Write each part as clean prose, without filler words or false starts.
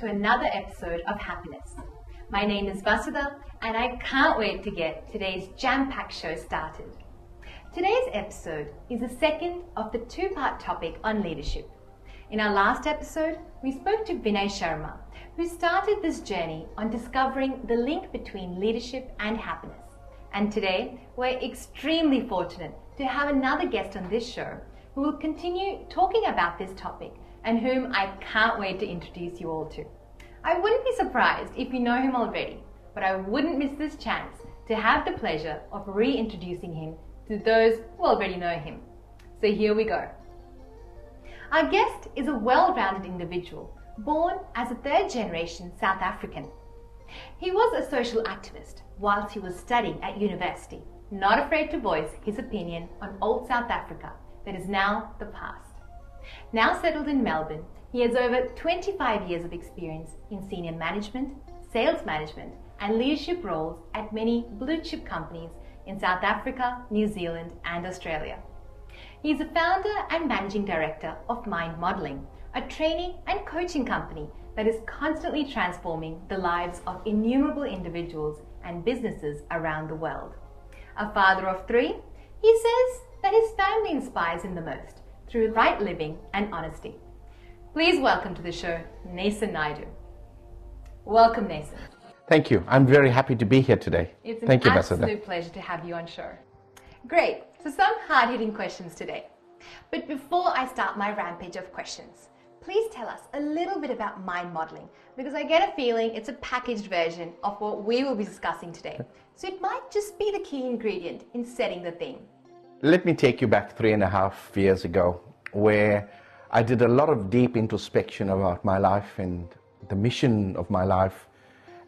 to another episode of Happiness. My name is Vasudha and I can't wait to get today's jam-packed show started. Today's episode is the second of the two-part topic on leadership. In our last episode, we spoke to Vinay Sharma, who started this journey on discovering the link between leadership and happiness. And today, we're extremely fortunate to have another guest on this show who will continue talking about this topic and whom I can't wait to introduce you all to. I wouldn't be surprised if you know him already, but I wouldn't miss this chance to have the pleasure of reintroducing him to those who already know him. So here we go. Our guest is a well-rounded individual, born as a third-generation South African. He was a social activist whilst he was studying at university, not afraid to voice his opinion on old South Africa that is now the past. Now settled in Melbourne, he has over 25 years of experience in senior management, sales management, and leadership roles at many blue-chip companies in South Africa, New Zealand, and Australia. He is the founder and managing director of Mind Modelling, a training and coaching company that is constantly transforming the lives of innumerable individuals and businesses around the world. A father of three, he says that his family inspires him the most through right living and honesty. Please welcome to the show, Nason Naidoo. Welcome, Nason. Thank you. I'm very happy to be here today. It's an absolute pleasure to have you on show. Great. So some hard-hitting questions today. But before I start my rampage of questions, please tell us a little bit about mind modeling, because I get a feeling it's a packaged version of what we will be discussing today. So it might just be the key ingredient in setting the theme. Let me take you back 3.5 years ago, where I did a lot of deep introspection about my life and the mission of my life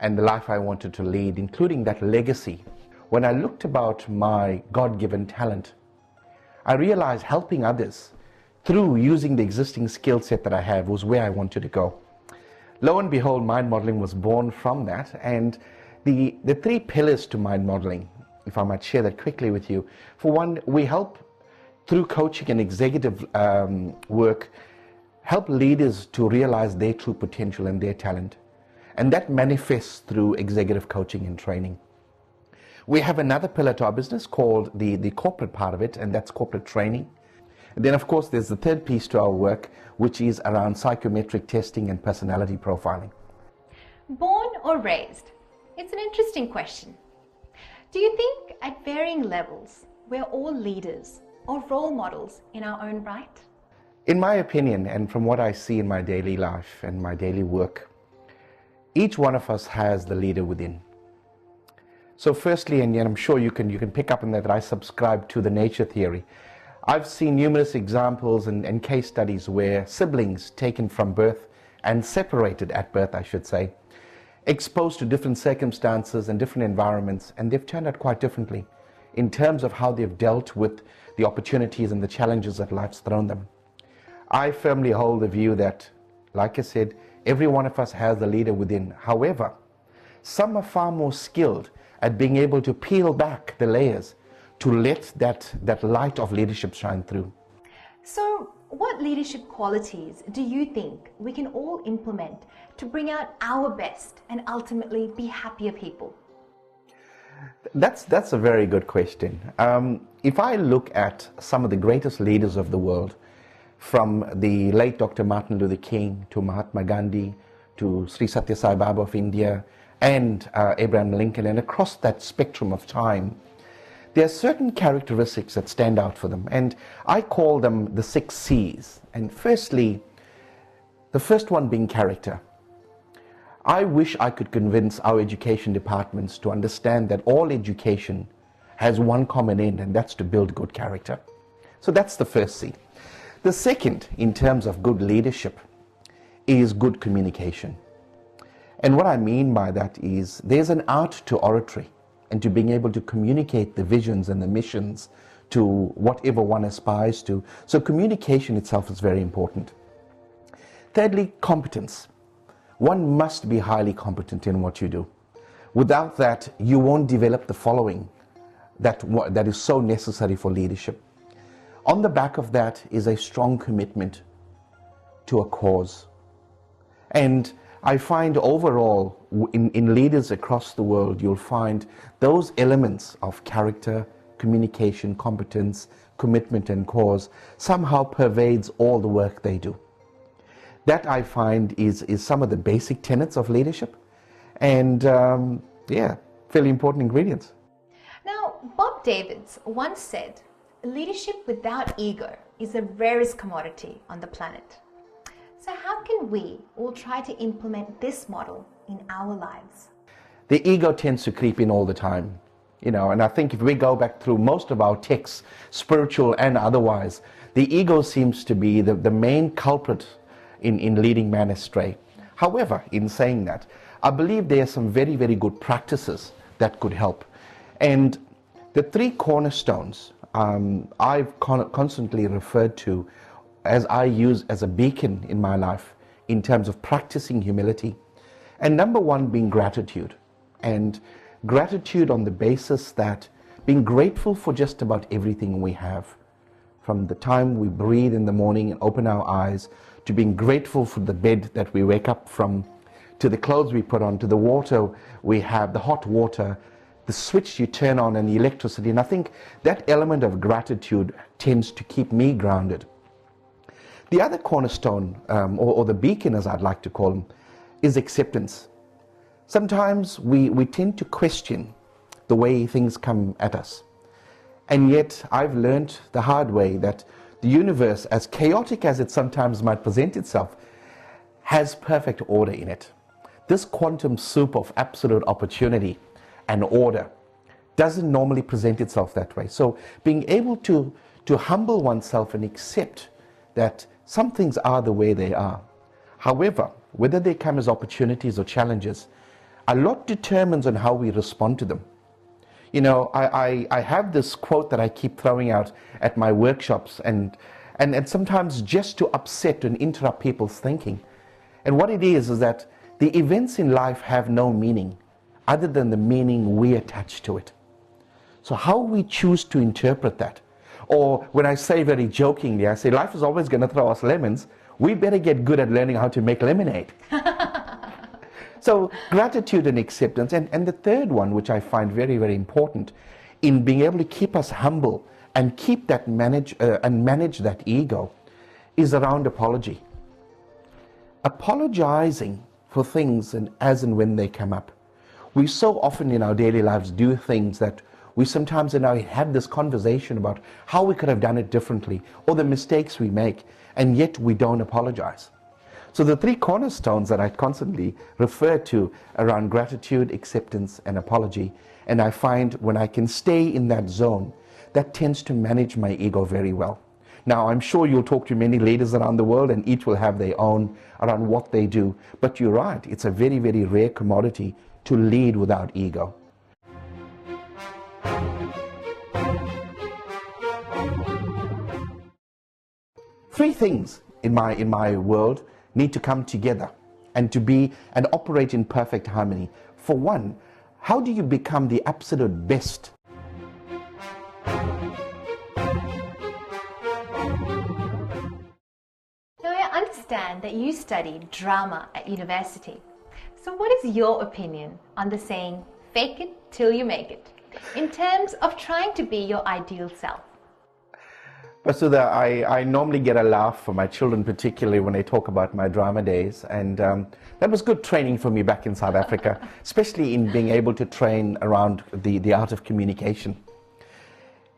and the life I wanted to lead, including that legacy. When I looked about my God-given talent, I realized helping others through using the existing skill set that I have was where I wanted to go. Lo and behold, mind modeling was born from that, and the three pillars to mind modeling, if I might share that quickly with you. For one, we help through coaching and executive work, help leaders to realize their true potential and their talent. And that manifests through executive coaching and training. We have another pillar to our business called the corporate part of it, and that's corporate training. And then, of course, there's the third piece to our work, which is around psychometric testing and personality profiling. Born or raised? It's an interesting question. Do you think at varying levels we're all leaders or role models in our own right? In my opinion, and from what I see in my daily life and my daily work, each one of us has the leader within. So firstly, and I'm sure you can pick up on that I subscribe to the nature theory. I've seen numerous examples and case studies where siblings taken from birth and separated at birth, I should say, exposed to different circumstances and different environments, and they've turned out quite differently in terms of how they've dealt with the opportunities and the challenges that life's thrown them. I firmly hold the view that, like I said, every one of us has the leader within. However, some are far more skilled at being able to peel back the layers to let that light of leadership shine through. So what leadership qualities do you think we can all implement to bring out our best and ultimately be happier people? That's a very good question. If I look at some of the greatest leaders of the world, from the late Dr. Martin Luther King to Mahatma Gandhi to Sri Sathya Sai Baba of India and Abraham Lincoln, and across that spectrum of time, there are certain characteristics that stand out for them, and I call them the 6 C's. And firstly, the first one being character. I wish I could convince our education departments to understand that all education has one common end, and that's to build good character. So that's the first C. The second, in terms of good leadership, is good communication. And what I mean by that is there's an art to oratory and to being able to communicate the visions and the missions to whatever one aspires to. So communication itself is very important. Thirdly, competence. One must be highly competent in what you do. Without that, you won't develop the following that is so necessary for leadership. On the back of that is a strong commitment to a cause. And I find overall in leaders across the world, you'll find those elements of character, communication, competence, commitment and cause somehow pervades all the work they do. That I find is some of the basic tenets of leadership and yeah, fairly important ingredients. Now, Bob Davids once said, leadership without ego is the rarest commodity on the planet. So how can we all try to implement this model in our lives? The ego tends to creep in all the time, and I think if we go back through most of our texts, spiritual and otherwise, the ego seems to be the main culprit in leading man astray. However, in saying that, I believe there are some very, very good practices that could help. And the three cornerstones I've constantly referred to as I use as a beacon in my life in terms of practicing humility. And number one being gratitude. And gratitude on the basis that being grateful for just about everything we have. From the time we breathe in the morning and open our eyes, to being grateful for the bed that we wake up from, to the clothes we put on, to the water we have, the hot water, the switch you turn on and the electricity. And I think that element of gratitude tends to keep me grounded. The other cornerstone, or the beacon as I'd like to call them, is acceptance. Sometimes we tend to question the way things come at us. And yet I've learned the hard way that the universe, as chaotic as it sometimes might present itself, has perfect order in it. This quantum soup of absolute opportunity and order doesn't normally present itself that way. So being able to humble oneself and accept that some things are the way they are. However, whether they come as opportunities or challenges, a lot determines on how we respond to them. I have this quote that I keep throwing out at my workshops and sometimes just to upset and interrupt people's thinking. And what it is that the events in life have no meaning other than the meaning we attach to it. So how we choose to interpret that, or when I say very jokingly, I say life is always going to throw us lemons, we better get good at learning how to make lemonade. So gratitude and acceptance. And the third one, which I find very, very important in being able to keep us humble and keep that manage that ego, is around apology. Apologizing for things as and when they come up. We so often in our daily lives do things that we sometimes have this conversation about how we could have done it differently or the mistakes we make, and yet we don't apologize. So the three cornerstones that I constantly refer to around gratitude, acceptance, and apology, and I find when I can stay in that zone, that tends to manage my ego very well. Now, I'm sure you'll talk to many leaders around the world and each will have their own around what they do, but you're right, it's a very, very rare commodity to lead without ego. Three things in my world need to come together and to be and operate in perfect harmony. For one, how do you become the absolute best? Now, I understand that you studied drama at university. So what is your opinion on the saying, fake it till you make it, in terms of trying to be your ideal self? Vasudha, I normally get a laugh from my children, particularly when they talk about my drama days, and that was good training for me back in South Africa, especially in being able to train around the art of communication.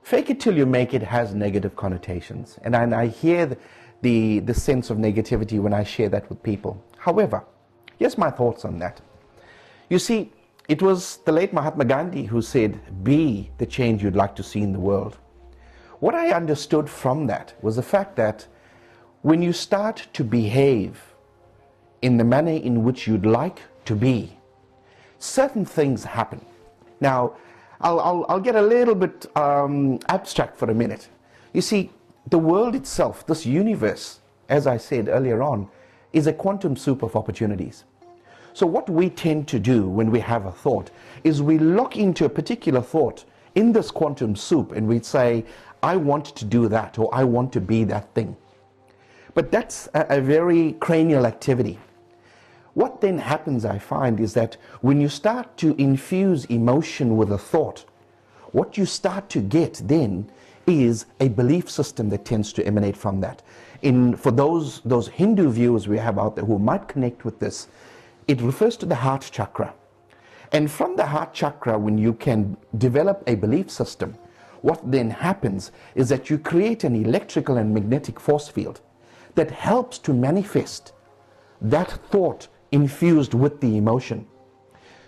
Fake it till you make it has negative connotations, and I hear the sense of negativity when I share that with people. However, here's my thoughts on that. You see, it was the late Mahatma Gandhi who said, be the change you'd like to see in the world. What I understood from that was the fact that when you start to behave in the manner in which you'd like to be, certain things happen. Now, I'll get a little bit abstract for a minute. You see, the world itself, this universe, as I said earlier on, is a quantum soup of opportunities. So what we tend to do when we have a thought is we lock into a particular thought in this quantum soup and we'd say, I want to do that, or I want to be that thing. But that's a very cranial activity. What then happens, I find, is that when you start to infuse emotion with a thought, what you start to get then is a belief system that tends to emanate from that. For those Hindu viewers we have out there who might connect with this, it refers to the heart chakra. And from the heart chakra, when you can develop a belief system, what then happens is that you create an electrical and magnetic force field that helps to manifest that thought infused with the emotion.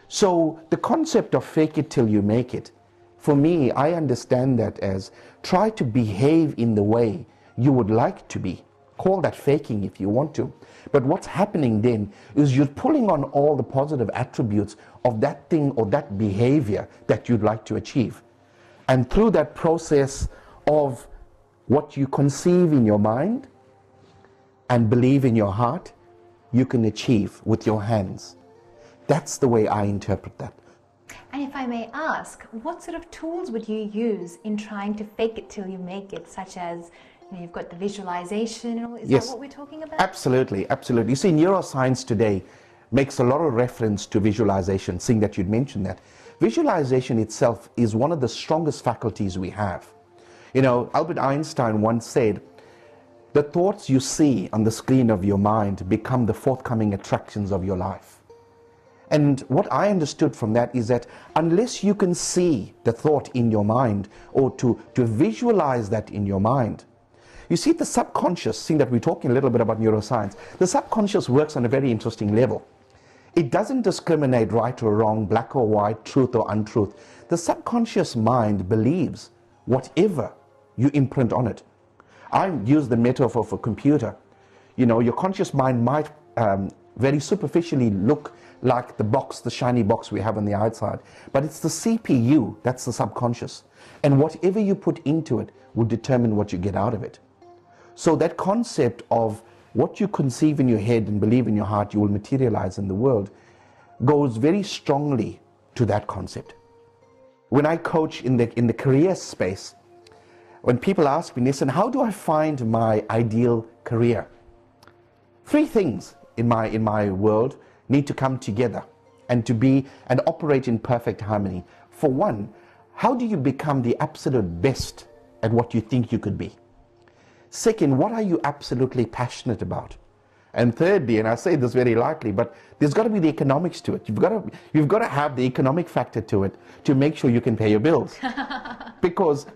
So the concept of fake it till you make it, for me, I understand that as try to behave in the way you would like to be. Call that faking if you want to. But what's happening then is you're pulling on all the positive attributes of that thing or that behavior that you'd like to achieve. And through that process of what you conceive in your mind and believe in your heart, you can achieve with your hands. That's the way I interpret that. And if I may ask, what sort of tools would you use in trying to fake it till you make it, such as you've got the visualization and all? Is that what we're talking about? Absolutely, absolutely. You see, neuroscience today makes a lot of reference to visualization, seeing that you'd mentioned that. Visualization itself is one of the strongest faculties we have. You know, Albert Einstein once said, the thoughts you see on the screen of your mind become the forthcoming attractions of your life. And what I understood from that is that unless you can see the thought in your mind or to visualize that in your mind, you see the subconscious, seeing that we're talking a little bit about neuroscience, the subconscious works on a very interesting level. It doesn't discriminate right or wrong, black or white, truth or untruth. The subconscious mind believes whatever you imprint on it. I use the metaphor for a computer. You know, your conscious mind might very superficially look like the box, the shiny box we have on the outside, but it's the CPU, that's the subconscious. And whatever you put into it will determine what you get out of it. So that concept of what you conceive in your head and believe in your heart you will materialize in the world goes very strongly to that concept. When I coach in the career space, when people ask me, listen, how do I find my ideal career? Three things in my world need to come together and to be and operate in perfect harmony. For one, how do you become the absolute best at what you think you could be? Second, what are you absolutely passionate about? And thirdly, and I say this very lightly, but there's got to be the economics to it. You've got to have the economic factor to it to make sure you can pay your bills. Because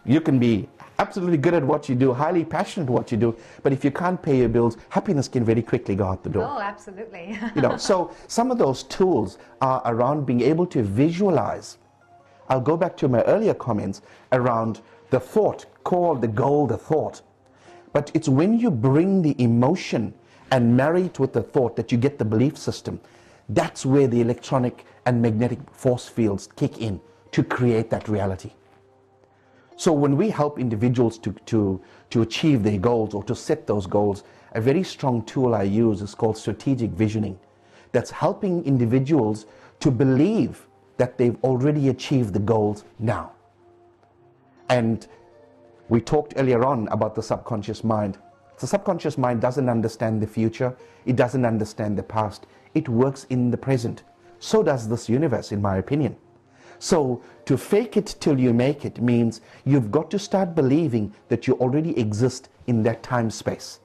you can be absolutely good at what you do, highly passionate at what you do, but if you can't pay your bills, happiness can very quickly go out the door. Oh, absolutely. So some of those tools are around being able to visualize. I'll go back to my earlier comments around the thought, call the goal the thought. But it's when you bring the emotion and marry it with the thought that you get the belief system. That's where the electronic and magnetic force fields kick in to create that reality. So when we help individuals to achieve their goals or to set those goals, a very strong tool I use is called strategic visioning. That's helping individuals to believe that they've already achieved the goals now. And we talked earlier on about the subconscious mind. The subconscious mind doesn't understand the future. It doesn't understand the past. It works in the present. So does this universe, in my opinion. So to fake it till you make it means you've got to start believing that you already exist in that time space.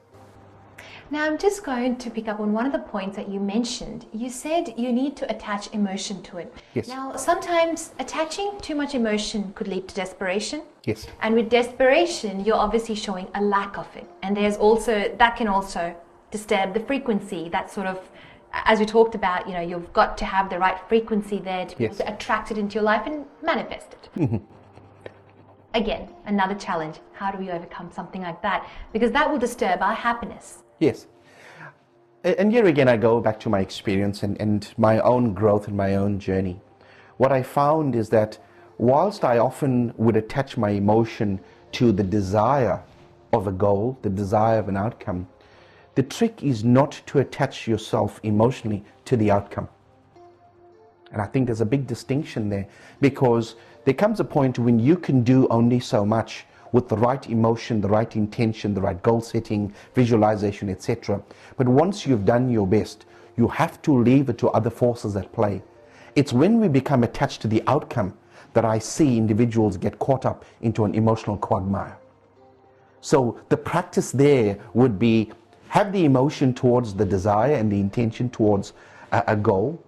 Now I'm just going to pick up on one of the points that you mentioned. You said you need to attach emotion to it. Yes. Now sometimes attaching too much emotion could lead to desperation. Yes. And with desperation, you're obviously showing a lack of it. And that can also disturb the frequency, that sort of, as we talked about, you've got to have the right frequency there to be able to attract it into your life and manifest it. Mm-hmm. Again, another challenge. How do we overcome something like that? Because that will disturb our happiness. Yes. And here again, I go back to my experience and my own growth and my own journey. What I found is that whilst I often would attach my emotion to the desire of a goal, the desire of an outcome, the trick is not to attach yourself emotionally to the outcome. And I think there's a big distinction there, because there comes a point when you can do only so much with the right emotion, the right intention, the right goal setting, visualization, etc. But once you've done your best, You have to leave it to other forces at play. It's when we become attached to the outcome that I see individuals get caught up into an emotional quagmire. So the practice there would be, have the emotion towards the desire and the intention towards a goal,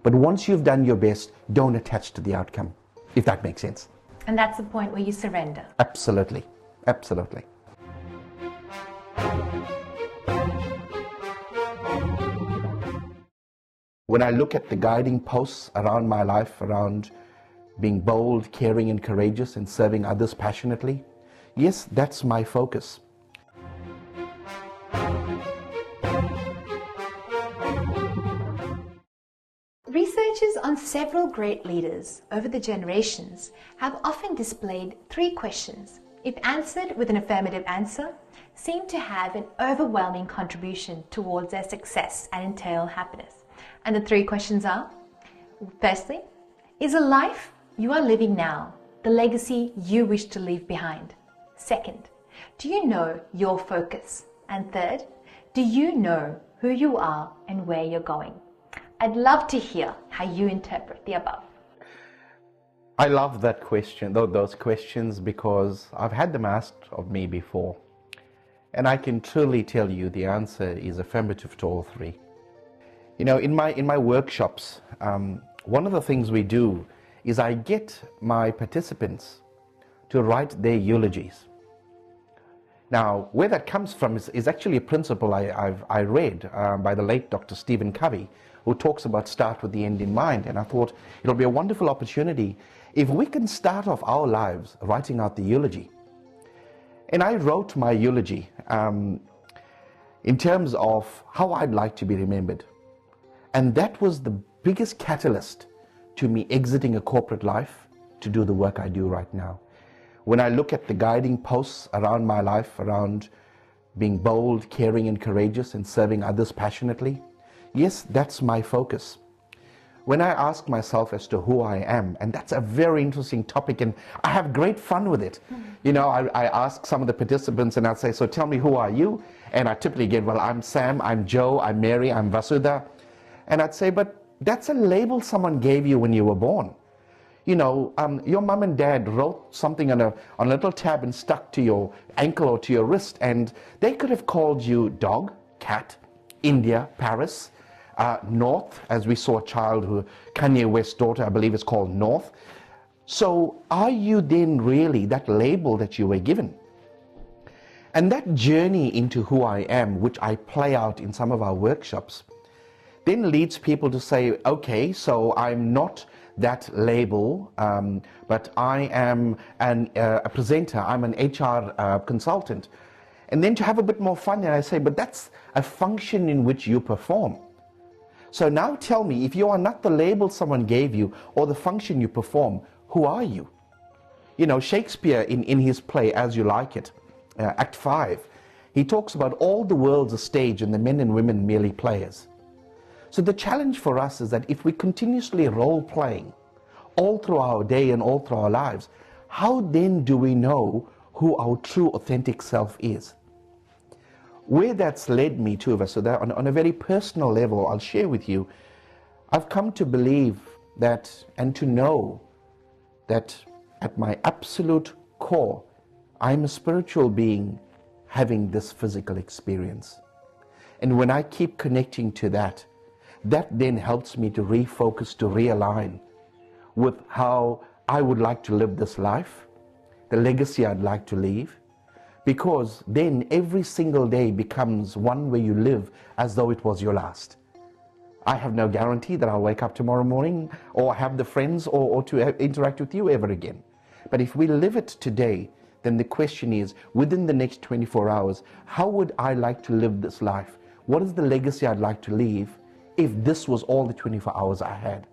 but once you've done your best, don't attach to the outcome, if that makes sense. And that's the point where you surrender. Absolutely, absolutely. When I look at the guiding posts around my life, around being bold, caring and courageous and serving others passionately, yes, that's my focus. Researchers on several great leaders over the generations have often displayed 3 questions, if answered with an affirmative answer, seem to have an overwhelming contribution towards their success and entail happiness. And the 3 questions are, firstly, is a life you are living now the legacy you wish to leave behind? Second, do you know your focus? And third, do you know who you are and where you're going? I'd love to hear how you interpret the above. I love that question, those questions, because I've had them asked of me before. And I can truly tell you the answer is affirmative to all 3. You know, in my workshops, one of the things we do is I get my participants to write their eulogies. Now, where that comes from is actually a principle I read by the late Dr. Stephen Covey, who talks about start with the end in mind. And I thought it'll be a wonderful opportunity if we can start off our lives writing out the eulogy. And I wrote my eulogy in terms of how I'd like to be remembered. And that was the biggest catalyst to me exiting a corporate life to do the work I do right now. When I look at the guiding posts around my life, around being bold, caring and courageous and serving others passionately, yes, that's my focus. When I ask myself as to who I am, and that's a very interesting topic and I have great fun with it. You know, I ask some of the participants and I'll say, so tell me, who are you? And I typically get, well, I'm Sam, I'm Joe, I'm Mary, I'm Vasudha. And I'd say, but that's a label someone gave you when you were born. You know, your mom and dad wrote something on a little tab and stuck to your ankle or to your wrist, and they could have called you dog, cat, India, Paris, North, as we saw a child who, Kanye West's daughter, I believe is called North. So are you then really that label that you were given? And that journey into who I am, which I play out in some of our workshops, then leads people to say, okay, so I'm not that label, but I am a presenter, I'm an HR consultant. And then to have a bit more fun, and I say, but that's a function in which you perform. So now tell me, if you are not the label someone gave you or the function you perform, who are you? You know, Shakespeare in his play, As You Like It, Act 5, he talks about all the world's a stage and the men and women merely players. So the challenge for us is that if we continuously role-playing all through our day and all through our lives, how then do we know who our true authentic self is? Where that's led me to, so that on a very personal level, I'll share with you, I've come to believe that and to know that at my absolute core, I'm a spiritual being having this physical experience. And when I keep connecting to that, that then helps me to refocus, to realign with how I would like to live this life, the legacy I'd like to leave, because then every single day becomes one where you live as though it was your last. I have no guarantee that I'll wake up tomorrow morning or have the friends or to interact with you ever again. But if we live it today, then the question is, within the next 24 hours, how would I like to live this life? What is the legacy I'd like to leave if this was all the 24 hours I had?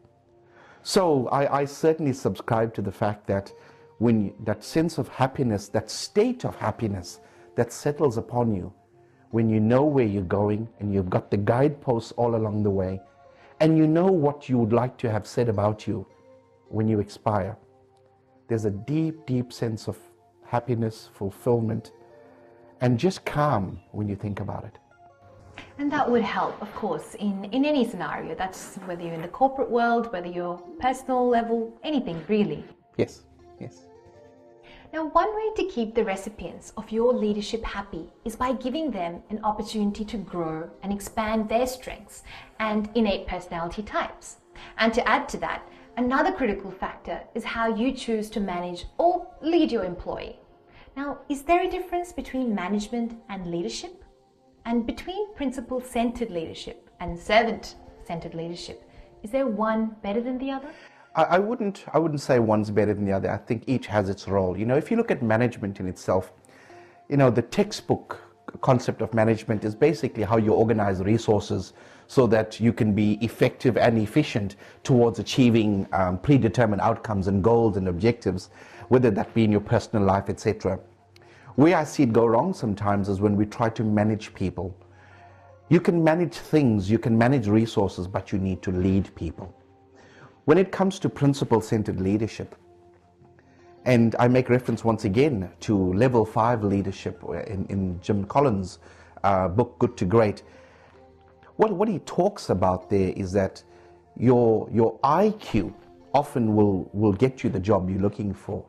So I certainly subscribe to the fact that when that sense of happiness, that state of happiness that settles upon you, when you know where you're going and you've got the guideposts all along the way, and you know what you would like to have said about you when you expire, there's a deep, deep sense of happiness, fulfillment, and just calm when you think about it. And that would help, of course, in any scenario. That's whether you're in the corporate world, whether you're personal level, anything really. Yes, yes. Now, one way to keep the recipients of your leadership happy is by giving them an opportunity to grow and expand their strengths and innate personality types. And to add to that, another critical factor is how you choose to manage or lead your employee. Now, is there a difference between management and leadership? And between principle-centered leadership and servant-centered leadership, is there one better than the other? I wouldn't say one's better than the other. I think each has its role. If you look at management in itself, the textbook concept of management is basically how you organize resources so that you can be effective and efficient towards achieving predetermined outcomes and goals and objectives, whether that be in your personal life, etc. Where I see it go wrong sometimes is when we try to manage people. You can manage things, you can manage resources, but you need to lead people. When it comes to principle-centered leadership, and I make reference once again to level 5 leadership in Jim Collins' book, Good to Great, what he talks about there is that your IQ often will get you the job you're looking for.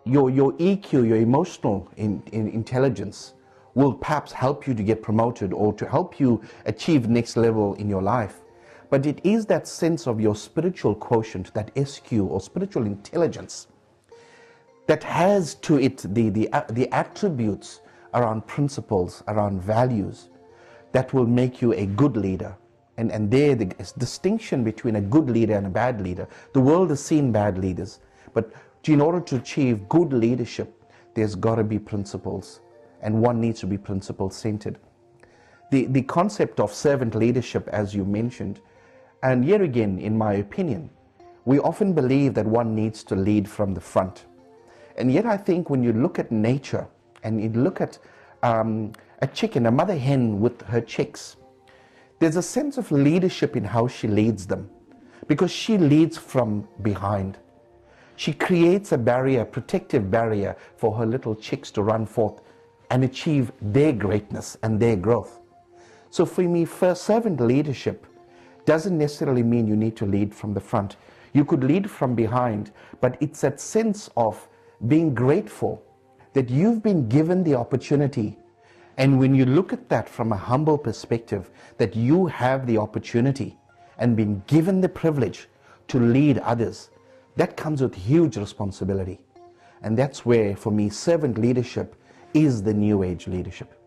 Your EQ, your emotional intelligence, will perhaps help you to get promoted or to help you achieve next level in your life. But it is that sense of your spiritual quotient, that SQ or spiritual intelligence, that has to it the attributes around principles, around values, that will make you a good leader. And there the distinction between a good leader and a bad leader. The world has seen bad leaders, but in order to achieve good leadership, there's got to be principles, and one needs to be principle-centered. The concept of servant leadership, as you mentioned, and yet again, in my opinion, we often believe that one needs to lead from the front. And yet I think when you look at nature, and you look at a chicken, a mother hen with her chicks, there's a sense of leadership in how she leads them, because she leads from behind. She creates a barrier, a protective barrier for her little chicks to run forth and achieve their greatness and their growth. So for me, first, servant leadership doesn't necessarily mean you need to lead from the front. You could lead from behind, but it's that sense of being grateful that you've been given the opportunity. And when you look at that from a humble perspective, that you have the opportunity and been given the privilege to lead others, that comes with huge responsibility. And that's where, for me, servant leadership is the new age leadership.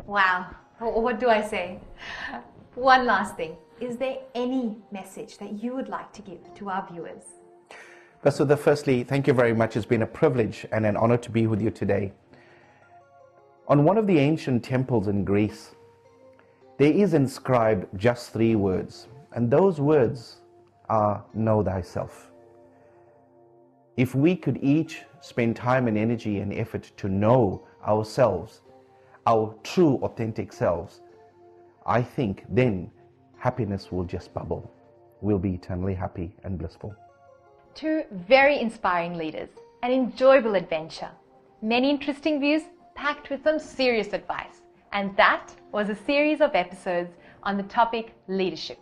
Wow, what do I say? One last thing. Is there any message that you would like to give to our viewers? Vasudha, firstly, thank you very much. It's been a privilege and an honor to be with you today. On one of the ancient temples in Greece, there is inscribed just 3 words, and those words are know thyself. If we could each spend time and energy and effort to know ourselves, our true authentic selves, I think then happiness will just bubble. We'll be eternally happy and blissful. 2 very inspiring leaders, an enjoyable adventure, many interesting views packed with some serious advice. And that was a series of episodes on the topic leadership.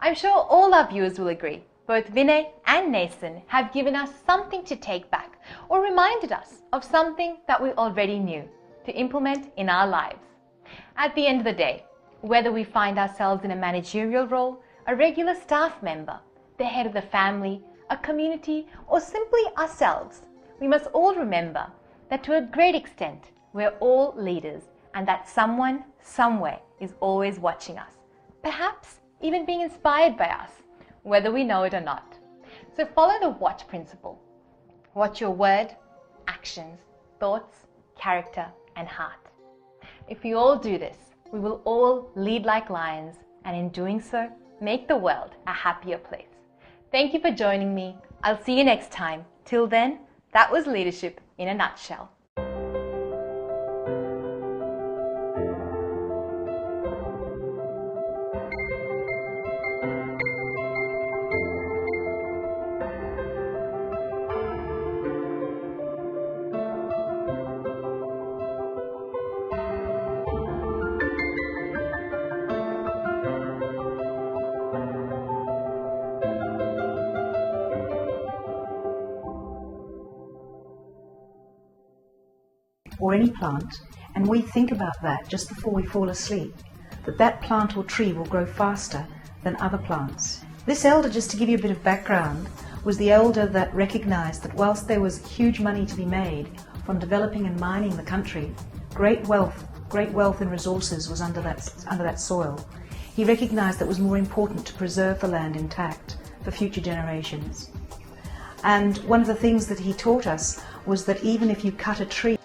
I'm sure all our viewers will agree. Both Vinay and Nathan have given us something to take back or reminded us of something that we already knew to implement in our lives. At the end of the day, whether we find ourselves in a managerial role, a regular staff member, the head of the family, a community, or simply ourselves, we must all remember that to a great extent, we're all leaders and that someone, somewhere is always watching us, perhaps even being inspired by us, whether we know it or not. So follow the watch principle. Watch your word, actions, thoughts, character, and heart. If we all do this, we will all lead like lions, and in doing so, make the world a happier place. Thank you for joining me. I'll see you next time. Till then, that was leadership in a nutshell. or any plant, and we think about that just before we fall asleep, that plant or tree will grow faster than other plants. This elder, just to give you a bit of background, was the elder that recognized that whilst there was huge money to be made from developing and mining the country, great wealth and resources was under that soil. He recognized that it was more important to preserve the land intact for future generations. And one of the things that he taught us was that even if you cut a tree